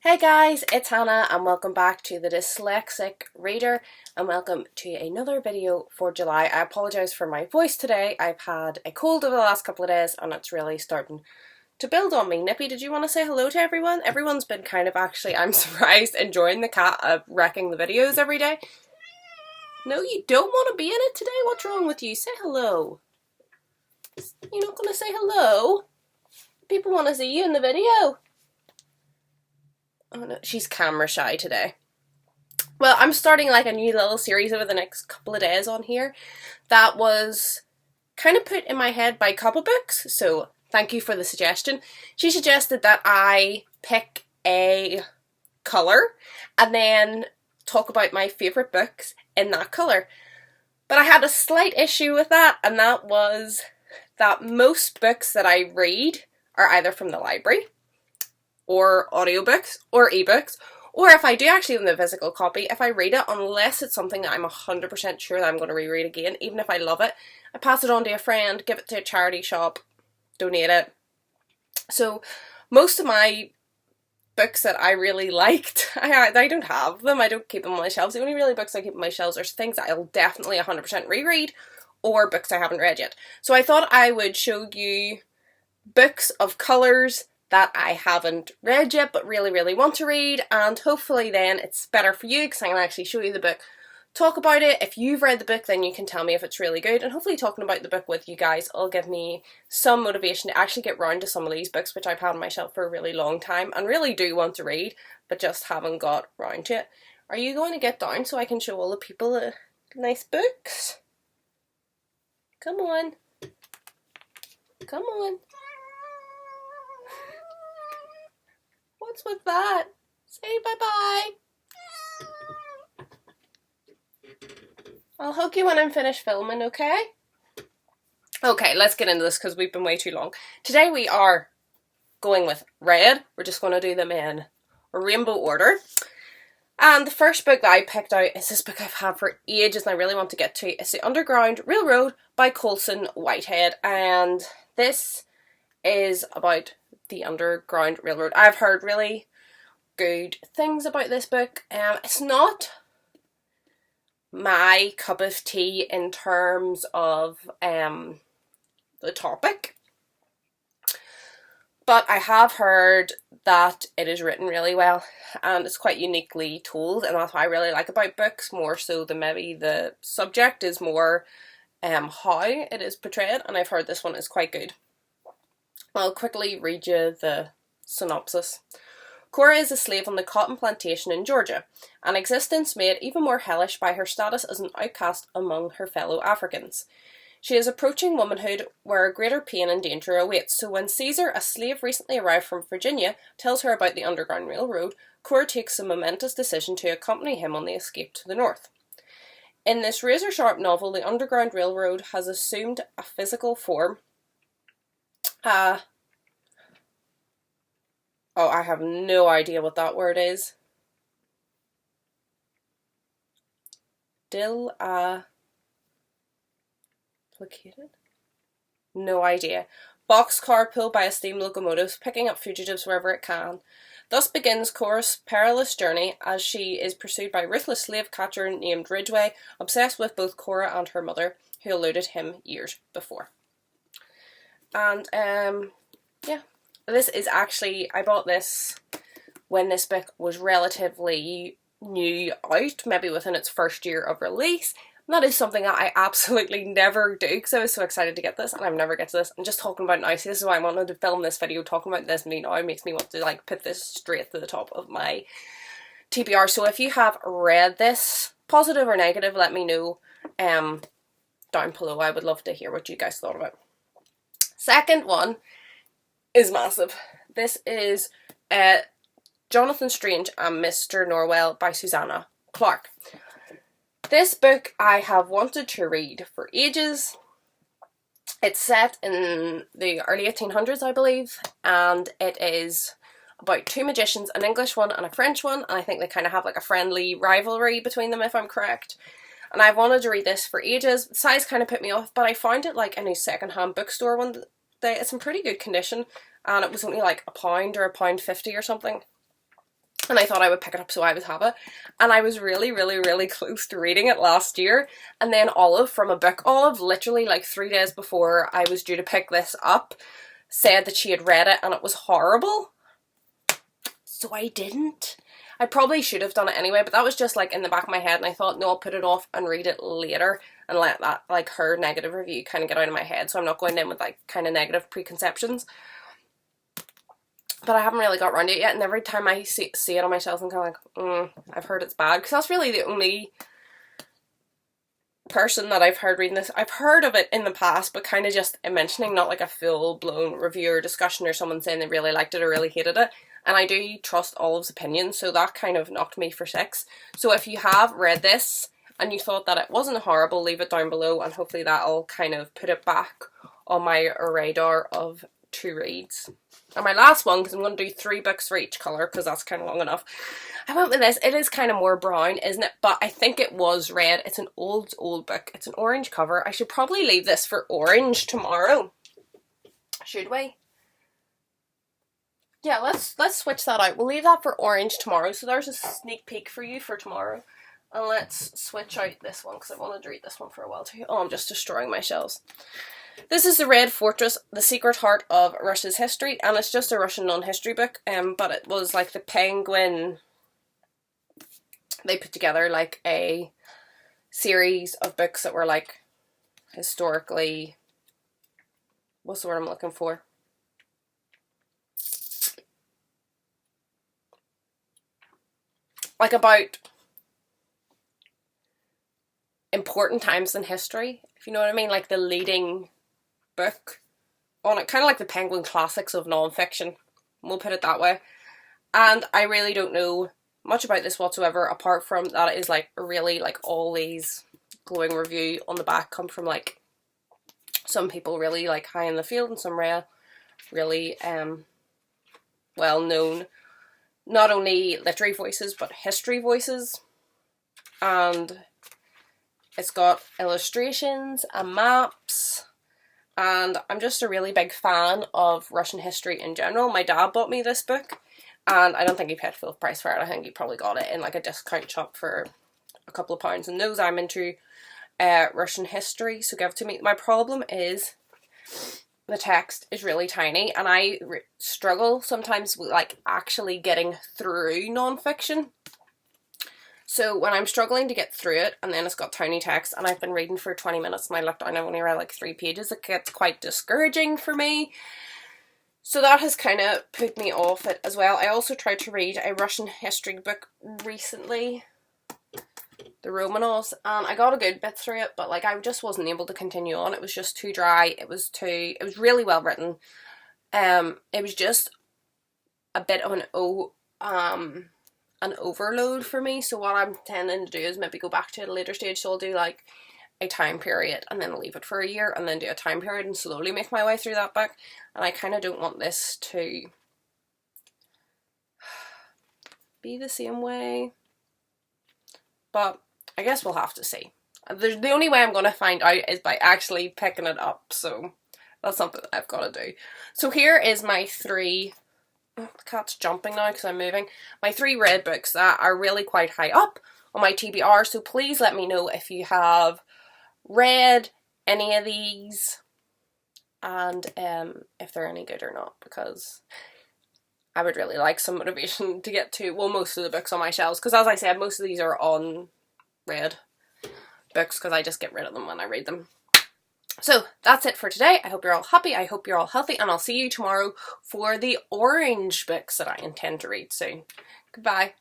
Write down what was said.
Hey guys, it's Hannah and welcome back to the Dyslexic Reader and welcome to another video for July. I apologise for my voice today. I've had a cold over the last couple of days and it's really starting to build on me. Nippy, did you want to say hello to everyone? Everyone's been kind of actually, I'm surprised, enjoying the cat wrecking the videos every day. No, you don't want to be in it today? What's wrong with you? Say hello. You're not going to say hello? People want to see you in the video. Oh no, she's camera shy today. Well, I'm starting like a new little series over the next couple of days on here that was kind of put in my head by Cuppa Books, so thank you for the suggestion. She suggested that I pick a colour and then talk about my favourite books in that colour. But I had a slight issue with that, and that was that most books that I read are either from the library or audiobooks or ebooks, or if I do actually own the physical copy, if I read it, unless it's something that I'm 100% sure that I'm going to reread again, even if I love it, I pass it on to a friend, give it to a charity shop, donate it. So most of my books that I really liked, I don't have them, I don't keep them on my shelves. The only really books I keep on my shelves are things that I'll definitely 100% reread, or books I haven't read yet. So I thought I would show you books of colours that I haven't read yet but really want to read, and hopefully then it's better for you because I can actually show you the book, talk about it. If you've read the book, then you can tell me if it's really good, and hopefully talking about the book with you guys will give me some motivation to actually get round to some of these books which I've had on my shelf for a really long time and really do want to read but just haven't got round to it. Are you going to get down so I can show all the people the nice books? Come on. Come on. What's with that? Say bye-bye. I'll hook you when I'm finished filming, okay? Okay, let's get into this because we've been way too long. Today we are going with red. We're just going to do them in rainbow order. And the first book that I picked out is this book I've had for ages and I really want to get to. It's The Underground Railroad by Colson Whitehead. And this is about the Underground Railroad. I've heard really good things about this book. It's not my cup of tea in terms of the topic, but I have heard that it is written really well and it's quite uniquely told, and that's what I really like about books, more so than maybe the subject is more how it is portrayed, and I've heard this one is quite good. I'll quickly read you the synopsis. Cora is a slave on the cotton plantation in Georgia, an existence made even more hellish by her status as an outcast among her fellow Africans. She is approaching womanhood where a greater pain and danger awaits, so when Caesar, a slave recently arrived from Virginia, tells her about the Underground Railroad, Cora takes the momentous decision to accompany him on the escape to the north. In this razor-sharp novel, the Underground Railroad has assumed a physical form. Oh, I have no idea what that word is. Placated? No idea. Boxcar pulled by a steam locomotive, picking up fugitives wherever it can. Thus begins Cora's perilous journey as she is pursued by a ruthless slave catcher named Ridgway, obsessed with both Cora and her mother, who eluded him years before. And, yeah. This is actually, I bought this when this book was relatively new out, maybe within its first year of release. And that is something that I absolutely never do because I was so excited to get this and I never get to this. I'm just talking about it now, so this is why I wanted to film this video talking about this now. It makes me want to like put this straight to the top of my TBR. So if you have read this, positive or negative, let me know down below. I would love to hear what you guys thought about it. Second one is massive. This is Jonathan Strange and Mr. Norwell by Susanna Clarke. This book I have wanted to read for ages. It's set in the early 1800s, I believe, and it is about two magicians, an English one and a French one, and I think they kind of have like a friendly rivalry between them, if I'm correct. And I've wanted to read this for ages. The size kind of put me off, but I found it like in a second-hand bookstore one day. It's in pretty good condition, and it was only like £1 or £1.50 or something. and I thought I would pick it up so I would have it, and I was really close to reading it last year, and then Olive from a book, Olive literally like 3 days before I was due to pick this up said that she had read it and it was horrible, so I didn't. I probably should have done it anyway, but that was just like in the back of my head, and I thought, no, I'll put it off and read it later and let that, like, her negative review kind of get out of my head, so I'm not going in with like kind of negative preconceptions. But I haven't really got around to it yet, and every time I see it on my shelf, I'm kind of like, I've heard it's bad, because that's really the only person that I've heard reading this. I've heard of it in the past, but kind of just mentioning, not like a full-blown review or discussion or someone saying they really liked it or really hated it. And I do trust Olive's opinion, so that kind of knocked me for 6. So if you have read this and you thought that it wasn't horrible, leave it down below, and hopefully that'll kind of put it back on my radar of to reads. And my last one, because I'm going to do 3 books for each colour, because that's kind of long enough. I went with this. It is kind of more brown, isn't it? But I think it was red. It's an old book. It's an orange cover. I should probably leave this for orange tomorrow. Should we? Yeah, let's switch that out. We'll leave that for orange tomorrow. So there's a sneak peek for you for tomorrow. And let's switch out this one, because I wanted to read this one for a while too. Oh, I'm just destroying my shelves. This is The Red Fortress, The Secret Heart of Russia's History, and it's just a Russian non-history book, but it was like the Penguin, they put together like a series of books that were like historically, what's the word I'm looking for? Like about important times in history, if you know what I mean, like the leading book on it, kind of like the Penguin classics of non-fiction, we'll put it that way. And I really don't know much about this whatsoever, apart from that it is like really like all these glowing review on the back come from like some people really like high in the field and some really well known, not only literary voices but history voices. And it's got illustrations and maps, and I'm just a really big fan of Russian history in general. My dad bought me this book, and I don't think he paid full price for it. I think he probably got it in like a discount shop for a couple of pounds, and knows I'm into Russian history, so give it to me. My problem is the text is really tiny, and I struggle sometimes with like actually getting through non-fiction. So when I'm struggling to get through it, and then it's got tiny text, and I've been reading for 20 minutes, and I looked down, I've only read like 3 pages, it gets quite discouraging for me. So that has kind of put me off it as well. I also tried to read a Russian history book recently, the Romanovs, and I got a good bit through it, but like I just wasn't able to continue on. It was just too dry. It was really well written. It was just a bit of an overload for me. So what I'm tending to do is maybe go back to it at a later stage. So I'll do like a time period and then leave it for a year, and then do a time period and slowly make my way through that book. And I kind of don't want this to be the same way, but I guess we'll have to see. The only way I'm going to find out is by actually picking it up, so that's something that I've got to do. So here is my 3, oh, the cat's jumping now because I'm moving, my 3 red books that are really quite high up on my TBR, so please let me know if you have read any of these, and if they're any good or not, because I would really like some motivation to get to, well, most of the books on my shelves, because as I said, most of these are on red books because I just get rid of them when I read them. So that's it for today. I hope you're all happy, I hope you're all healthy, and I'll see you tomorrow for the orange books that I intend to read soon. Goodbye.